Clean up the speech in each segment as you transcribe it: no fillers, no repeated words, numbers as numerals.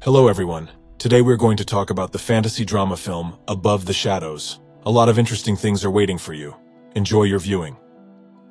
Hello everyone. Today we're going to talk about the fantasy drama film, Above the Shadows. A lot of interesting things are waiting for you. Enjoy your viewing.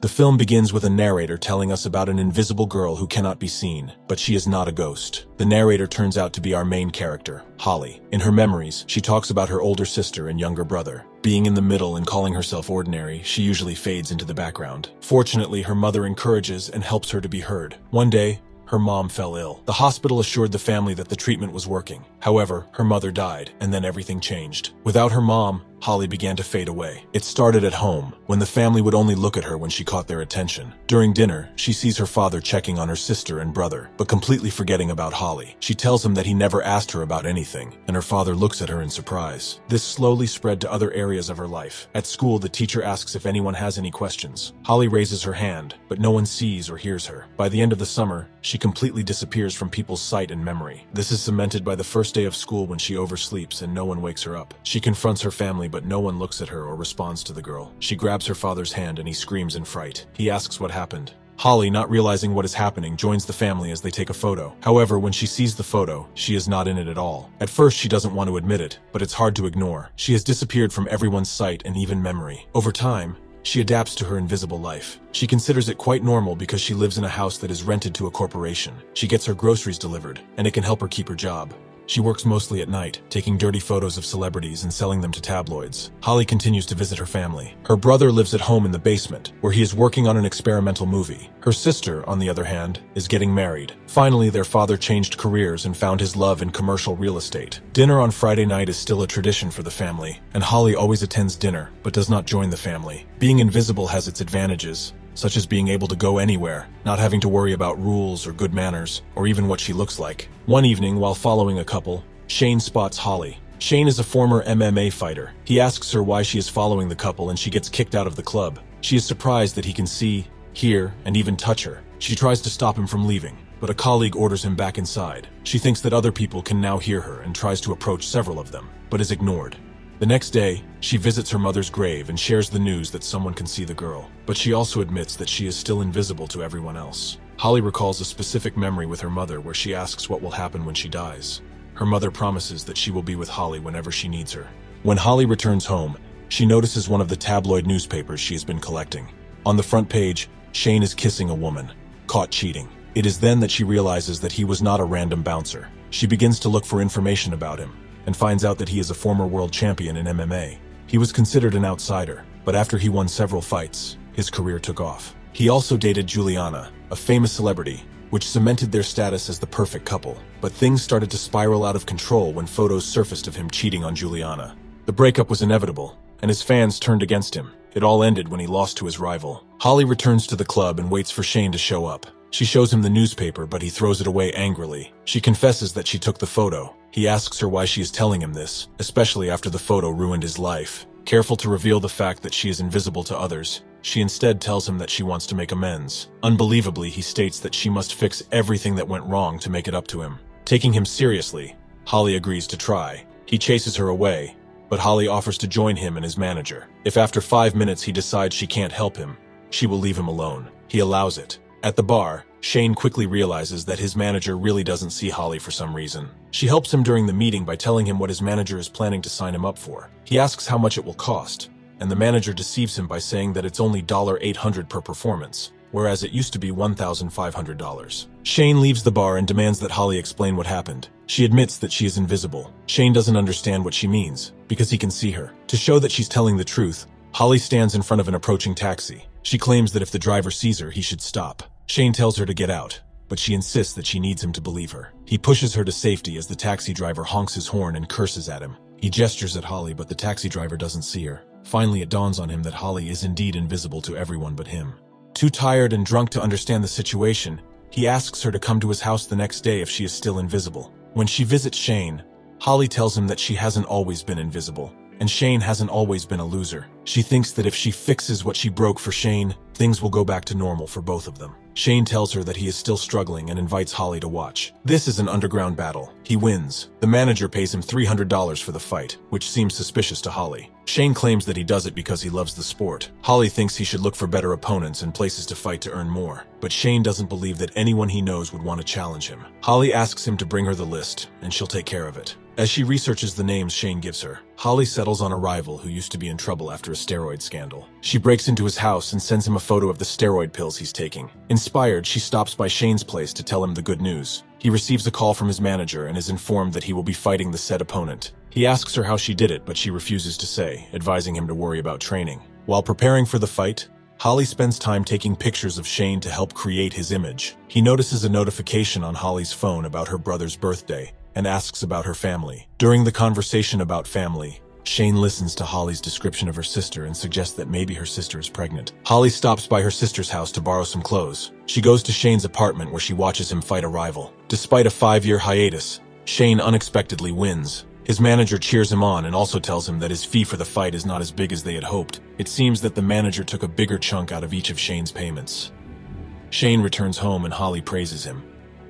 The film begins with a narrator telling us about an invisible girl who cannot be seen, but she is not a ghost. The narrator turns out to be our main character, Holly. In her memories, she talks about her older sister and younger brother. Being in the middle and calling herself ordinary, she usually fades into the background. Fortunately, her mother encourages and helps her to be heard. One day, her mom fell ill. The hospital assured the family that the treatment was working. However, her mother died, and then everything changed. Without her mom, Holly began to fade away. It started at home, when the family would only look at her when she caught their attention. During dinner, she sees her father checking on her sister and brother, but completely forgetting about Holly. She tells him that he never asked her about anything, and her father looks at her in surprise. This slowly spread to other areas of her life. At school, the teacher asks if anyone has any questions. Holly raises her hand, but no one sees or hears her. By the end of the summer, she completely disappears from people's sight and memory. This is cemented by the first day of school when she oversleeps and no one wakes her up. She confronts her family, but no one looks at her or responds to the girl. She grabs her father's hand and he screams in fright. He asks what happened. Holly, not realizing what is happening, joins the family as they take a photo. However, when she sees the photo, she is not in it at all. At first, she doesn't want to admit it, but it's hard to ignore. She has disappeared from everyone's sight and even memory. Over time, she adapts to her invisible life. She considers it quite normal because she lives in a house that is rented to a corporation. She gets her groceries delivered, and it can help her keep her job. She works mostly at night, taking dirty photos of celebrities and selling them to tabloids. Holly continues to visit her family. Her brother lives at home in the basement, where he is working on an experimental movie. Her sister, on the other hand, is getting married. Finally, their father changed careers and found his love in commercial real estate. Dinner on Friday night is still a tradition for the family, and Holly always attends dinner, but does not join the family. Being invisible has its advantages, such as being able to go anywhere, not having to worry about rules or good manners, or even what she looks like. One evening, while following a couple, Shane spots Holly. Shane is a former MMA fighter. He asks her why she is following the couple and she gets kicked out of the club. She is surprised that he can see, hear, and even touch her. She tries to stop him from leaving, but a colleague orders him back inside. She thinks that other people can now hear her and tries to approach several of them, but is ignored. The next day, she visits her mother's grave and shares the news that someone can see the girl, but she also admits that she is still invisible to everyone else. Holly recalls a specific memory with her mother where she asks what will happen when she dies. Her mother promises that she will be with Holly whenever she needs her. When Holly returns home, she notices one of the tabloid newspapers she has been collecting. On the front page, Shane is kissing a woman, caught cheating. It is then that she realizes that he was not a random bouncer. She begins to look for information about him, and finds out that he is a former world champion in MMA. He was considered an outsider, but after he won several fights, his career took off. He also dated Juliana, a famous celebrity, which cemented their status as the perfect couple. But things started to spiral out of control when photos surfaced of him cheating on Juliana. The breakup was inevitable, and his fans turned against him. It all ended when he lost to his rival. Holly returns to the club and waits for Shane to show up. She shows him the newspaper, but he throws it away angrily. She confesses that she took the photo. He asks her why she is telling him this, especially after the photo ruined his life. Careful to reveal the fact that she is invisible to others, she instead tells him that she wants to make amends. Unbelievably, he states that she must fix everything that went wrong to make it up to him. Taking him seriously, Holly agrees to try. He chases her away, but Holly offers to join him and his manager. If after 5 minutes he decides she can't help him, she will leave him alone. He allows it. At the bar, Shane quickly realizes that his manager really doesn't see Holly for some reason. She helps him during the meeting by telling him what his manager is planning to sign him up for. He asks how much it will cost, and the manager deceives him by saying that it's only $800 per performance, whereas it used to be $1,500. Shane leaves the bar and demands that Holly explain what happened. She admits that she is invisible. Shane doesn't understand what she means, because he can see her. To show that she's telling the truth, Holly stands in front of an approaching taxi. She claims that if the driver sees her, he should stop. Shane tells her to get out, but she insists that she needs him to believe her. He pushes her to safety as the taxi driver honks his horn and curses at him. He gestures at Holly, but the taxi driver doesn't see her. Finally, it dawns on him that Holly is indeed invisible to everyone but him. Too tired and drunk to understand the situation, he asks her to come to his house the next day if she is still invisible. When she visits Shane, Holly tells him that she hasn't always been invisible, and Shane hasn't always been a loser. She thinks that if she fixes what she broke for Shane, things will go back to normal for both of them. Shane tells her that he is still struggling and invites Holly to watch. This is an underground battle. He wins. The manager pays him $300 for the fight, which seems suspicious to Holly. Shane claims that he does it because he loves the sport. Holly thinks he should look for better opponents and places to fight to earn more, but Shane doesn't believe that anyone he knows would want to challenge him. Holly asks him to bring her the list, and she'll take care of it. As she researches the names Shane gives her, Holly settles on a rival who used to be in trouble after a steroid scandal. She breaks into his house and sends him a photo of the steroid pills he's taking. Inspired, she stops by Shane's place to tell him the good news. He receives a call from his manager and is informed that he will be fighting the said opponent. He asks her how she did it, but she refuses to say, advising him to worry about training. While preparing for the fight, Holly spends time taking pictures of Shane to help create his image. He notices a notification on Holly's phone about her brother's birthday and asks about her family. During the conversation about family, Shane listens to Holly's description of her sister and suggests that maybe her sister is pregnant. Holly stops by her sister's house to borrow some clothes. She goes to Shane's apartment where she watches him fight a rival. Despite a 5-year hiatus, Shane unexpectedly wins. His manager cheers him on and also tells him that his fee for the fight is not as big as they had hoped. It seems that the manager took a bigger chunk out of each of Shane's payments. Shane returns home and Holly praises him.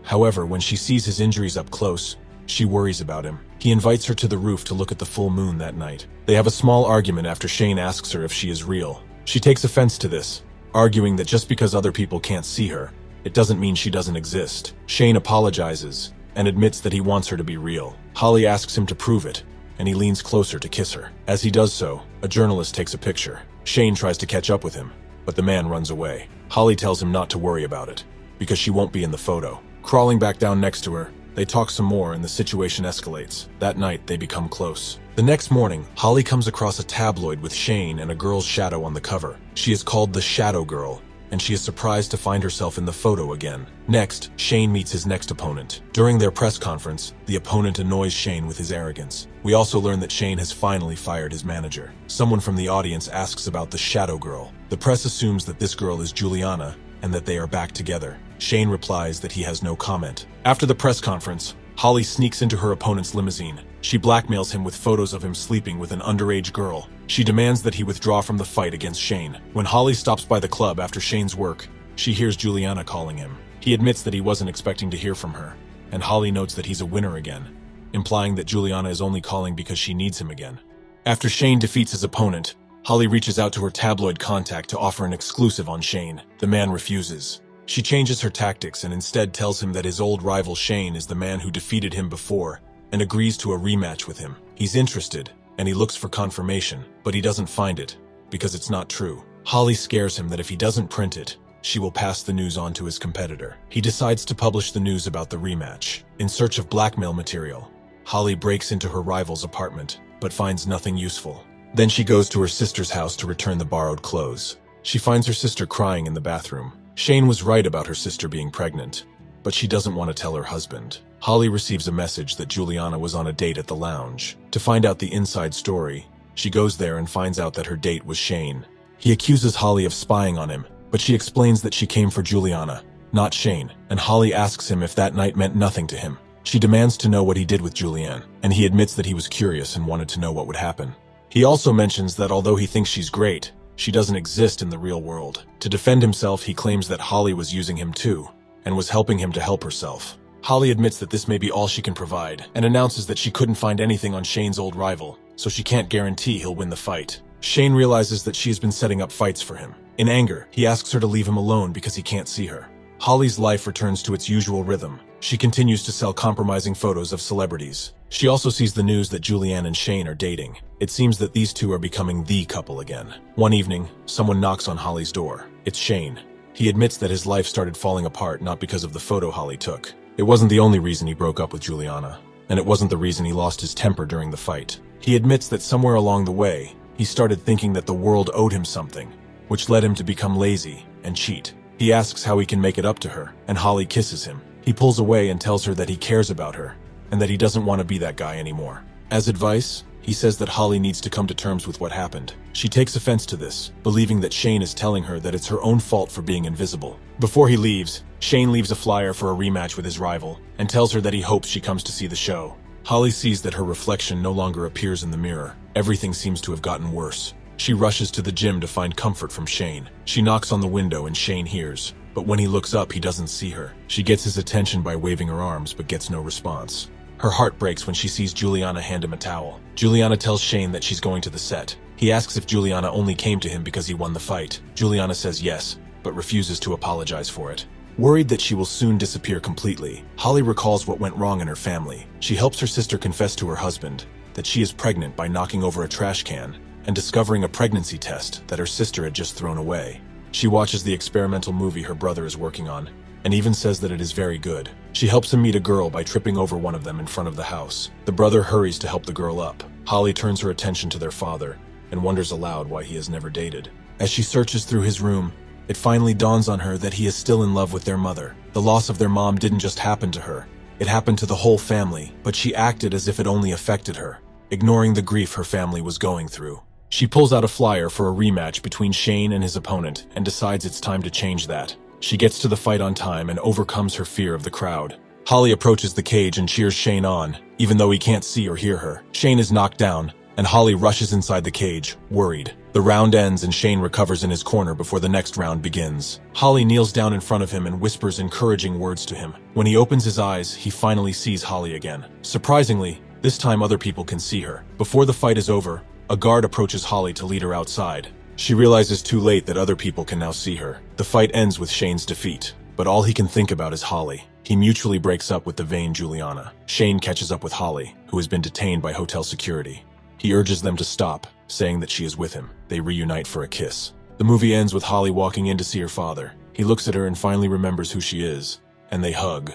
However, when she sees his injuries up close, she worries about him. He invites her to the roof to look at the full moon that night. They have a small argument after Shane asks her if she is real. She takes offense to this, arguing that just because other people can't see her, it doesn't mean she doesn't exist. Shane apologizes and admits that he wants her to be real. Holly asks him to prove it, and he leans closer to kiss her. As he does so, a journalist takes a picture. Shane tries to catch up with him, but the man runs away. Holly tells him not to worry about it, because she won't be in the photo. Crawling back down next to her, they talk some more and the situation escalates. That night, they become close. The next morning, Holly comes across a tabloid with Shane and a girl's shadow on the cover. She is called the Shadow Girl, and she is surprised to find herself in the photo again. Next, Shane meets his next opponent. During their press conference, the opponent annoys Shane with his arrogance. We also learn that Shane has finally fired his manager. Someone from the audience asks about the Shadow Girl. The press assumes that this girl is Juliana and that they are back together. Shane replies that he has no comment. After the press conference, Holly sneaks into her opponent's limousine. She blackmails him with photos of him sleeping with an underage girl. She demands that he withdraw from the fight against Shane. When Holly stops by the club after Shane's work, she hears Juliana calling him. He admits that he wasn't expecting to hear from her, and Holly notes that he's a winner again, implying that Juliana is only calling because she needs him again. After Shane defeats his opponent, Holly reaches out to her tabloid contact to offer an exclusive on Shane. The man refuses. She changes her tactics and instead tells him that his old rival Shane is the man who defeated him before and agrees to a rematch with him. He's interested, and he looks for confirmation, but he doesn't find it because it's not true. Holly scares him that if he doesn't print it, she will pass the news on to his competitor. He decides to publish the news about the rematch. In search of blackmail material, Holly breaks into her rival's apartment, but finds nothing useful. Then she goes to her sister's house to return the borrowed clothes. She finds her sister crying in the bathroom. Shane was right about her sister being pregnant, but she doesn't want to tell her husband. Holly receives a message that Juliana was on a date at the lounge. To find out the inside story, she goes there and finds out that her date was Shane. He accuses Holly of spying on him, but she explains that she came for Juliana, not Shane, and Holly asks him if that night meant nothing to him. She demands to know what he did with Julianne, and he admits that he was curious and wanted to know what would happen. He also mentions that although he thinks she's great, she doesn't exist in the real world. To defend himself, he claims that Holly was using him too, and was helping him to help herself. Holly admits that this may be all she can provide, and announces that she couldn't find anything on Shane's old rival, so she can't guarantee he'll win the fight. Shane realizes that she has been setting up fights for him. In anger, he asks her to leave him alone because he can't see her. Holly's life returns to its usual rhythm. She continues to sell compromising photos of celebrities. She also sees the news that Julianne and Shane are dating. It seems that these two are becoming the couple again. One evening, someone knocks on Holly's door. It's Shane. He admits that his life started falling apart not because of the photo Holly took. It wasn't the only reason he broke up with Juliana, and it wasn't the reason he lost his temper during the fight. He admits that somewhere along the way, he started thinking that the world owed him something, which led him to become lazy and cheat. He asks how he can make it up to her, and Holly kisses him. He pulls away and tells her that he cares about her, and that he doesn't want to be that guy anymore. As advice, he says that Holly needs to come to terms with what happened. She takes offense to this, believing that Shane is telling her that it's her own fault for being invisible. Before he leaves, Shane leaves a flyer for a rematch with his rival, and tells her that he hopes she comes to see the show. Holly sees that her reflection no longer appears in the mirror. Everything seems to have gotten worse. She rushes to the gym to find comfort from Shane. She knocks on the window and Shane hears, but when he looks up, he doesn't see her. She gets his attention by waving her arms, but gets no response. Her heart breaks when she sees Juliana hand him a towel. Juliana tells Shane that she's going to the set. He asks if Juliana only came to him because he won the fight. Juliana says yes, but refuses to apologize for it. Worried that she will soon disappear completely, Holly recalls what went wrong in her family. She helps her sister confess to her husband that she is pregnant by knocking over a trash can and discovering a pregnancy test that her sister had just thrown away. She watches the experimental movie her brother is working on and even says that it is very good. She helps him meet a girl by tripping over one of them in front of the house. The brother hurries to help the girl up. Holly turns her attention to their father and wonders aloud why he has never dated. As she searches through his room, it finally dawns on her that he is still in love with their mother. The loss of their mom didn't just happen to her. It happened to the whole family, but she acted as if it only affected her, ignoring the grief her family was going through. She pulls out a flyer for a rematch between Shane and his opponent and decides it's time to change that. She gets to the fight on time and overcomes her fear of the crowd. Holly approaches the cage and cheers Shane on, even though he can't see or hear her. Shane is knocked down, and Holly rushes inside the cage, worried. The round ends and Shane recovers in his corner before the next round begins. Holly kneels down in front of him and whispers encouraging words to him. When he opens his eyes, he finally sees Holly again. Surprisingly, this time other people can see her. Before the fight is over, a guard approaches Holly to lead her outside. She realizes too late that other people can now see her. The fight ends with Shane's defeat, but all he can think about is Holly. He mutually breaks up with the vain Juliana. Shane catches up with Holly, who has been detained by hotel security. He urges them to stop, saying that she is with him. They reunite for a kiss. The movie ends with Holly walking in to see her father. He looks at her and finally remembers who she is, and they hug.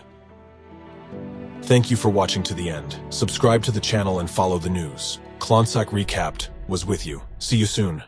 Thank you for watching to the end. Subscribe to the channel and follow the news. Klontsak Recapped was with you. See you soon.